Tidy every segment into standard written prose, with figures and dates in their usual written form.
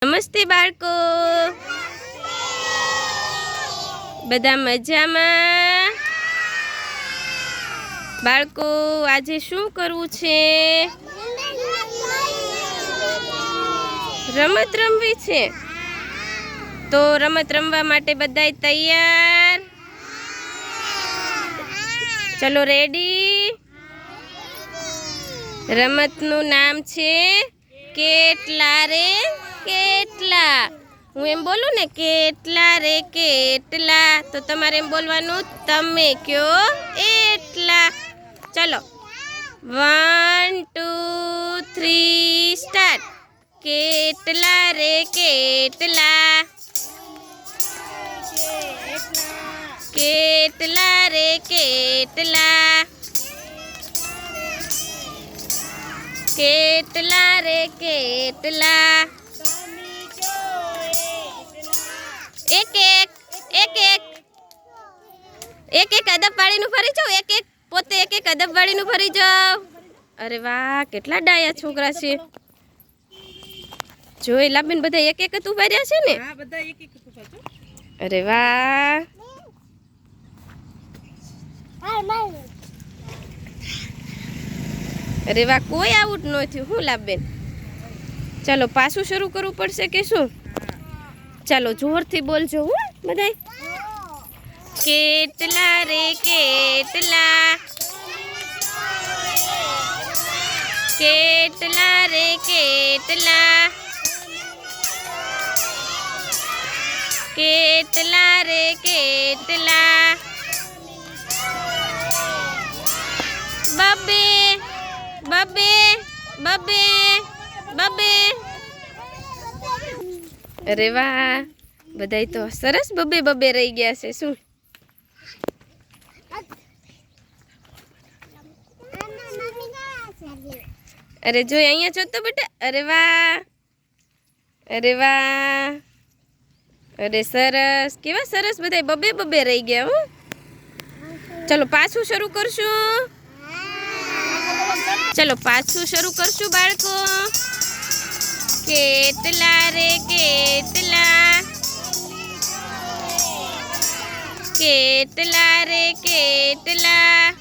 નમસ્તે બાળકો, બધા મજામાં? બાળકો, આજે શું કરવું છે? રમત રમવી છે. તો રમત રમવા માટે બધાય તૈયાર? ચલો રેડી? રમતનું નામ છે કેટલા રે કેટલા. હું એમ બોલું ને કેટલા રે કેટલા, તો તમારે એમ બોલવાનું તમે કયો એટલા. ચલો 1 2 3 સ્ટાર્ટ. કેટલા રે કેટલા, કેટલા રે કેટલા, કેટલા રે કેટલા. એક એક એક એક એક એક અદબ વાળીનું ફરી જાઓ. એક એક પોતે એક એક અદબ વાળીનું ફરી જાઓ. અરે વાહ, કેટલા ડાયા છોકરા છે. જોઈ લાબીન બધા એક એક જ ઉભા રહ્યા છે ને? હા, બધા એક એક ઉભા છે. અરે વાહ, અરે વાહ, કોઈ આઉટ ન થયું. હું લાબેન, ચાલો પાછું શરૂ કરવું પડશે કે શું? ચાલો જોરથી બોલજો હો બધાય. કેટલા રે કેટલા, કેટલા રે કેટલા, કેટલા રે કેટલા. બબે બબે બબે બબે. અરે વાહ, બધાય તો સરસ બબે બબે રહી ગયા છે. શું અરે જોઈ અહીંયા જો તો બેટા. અરે વાહ, અરે વાહ, અરે સરસ, કેવા સરસ બધાય બબે બબે રહી ગયા હો. ચલો પાછું શરૂ કરશું. ચલો પાછું શરૂ કરશું બાળકો. કેટલા રે કેટલા, કેટલા રે કેટલા,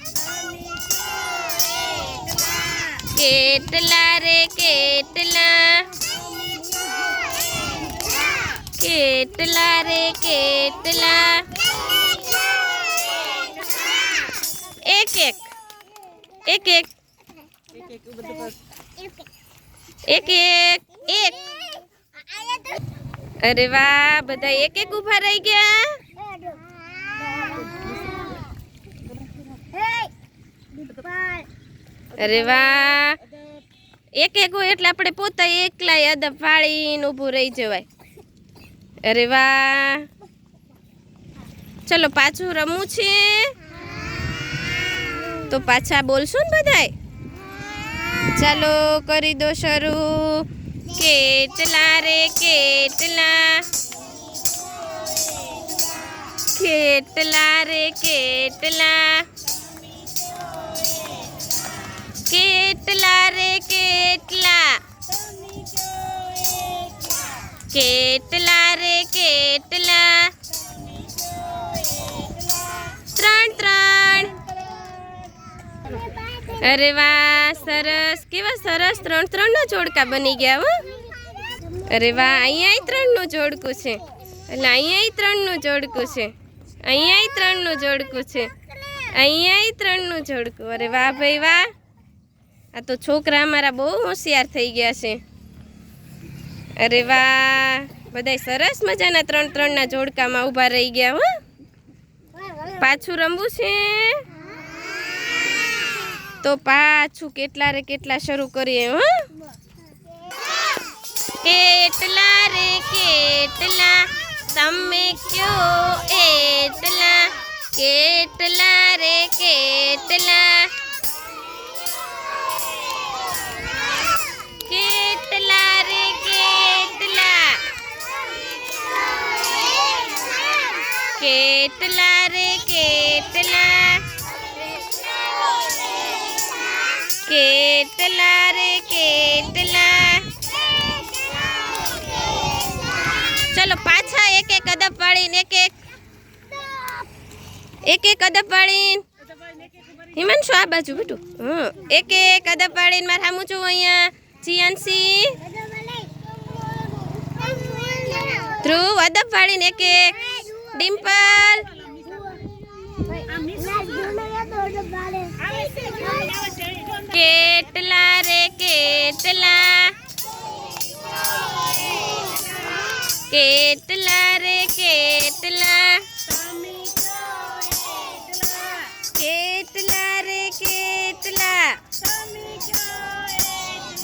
કેટલા રે કેટલા, કેટલા રે કેટલા. એક એક એક એક એક એક એક. અરે વાહ, બધા એક એક ઊભા રહી ગયા. અરે વાહ, એક એક હોય એટલે આપણે પોતા એકલા અદબ ફાળીને ઊભું રહી જવાય. અરે વાહ, ચલો પાછું રમવું છે. તો પાછા બોલશું ને બધાય? ચાલો કરી દો શરૂ. કેટલા રે કેટલા, કેટલા રે કેટલા, કેટલા રે કેટલા, કેટલા રે કેટલા. 3 3. અરે વાહ, સરસ, કેવા સરસ 3 3 નો જોડકા બની ગયા હો. અરે વાહ, અહીંયા 3 નું જોડકું છે. એટલે અહીંયા 3 નું જોડકું છે. અહીંયા 3 નું જોડકું છે. અહીંયા 3 નું જોડકું. અરે વાહ ભાઈ વાહ, આ તો છોકરા અમારા બહુ હોશિયાર થઈ ગયા છે. અરે વાહ, બધાય સરસ મજાના 3 3 ના જોડકામાં ઊભા રહી ગયા હો. પાછું રમવું છે. તો પાછું કેટલા રે કેટલા શરૂ કરીએ હો. કેટલા રે કેટલા, તમે કયો એટલા, કેટલા રે કેટલા, કેટલા રે કેટલા, કેટલા રે કેટલા, કેટલા રે કેટલા, પાડીને એક એક અદબ પાડીને હિમાંશુ આ બાજુ બેટું એક એક અદબ પાડીને મારે સામું છું અહીંયા ચિયાન્સી ધ્રુવ અદબ પાડીને એક એક ડિમ્પલ કેટલા રે કેટલા કેટલા રે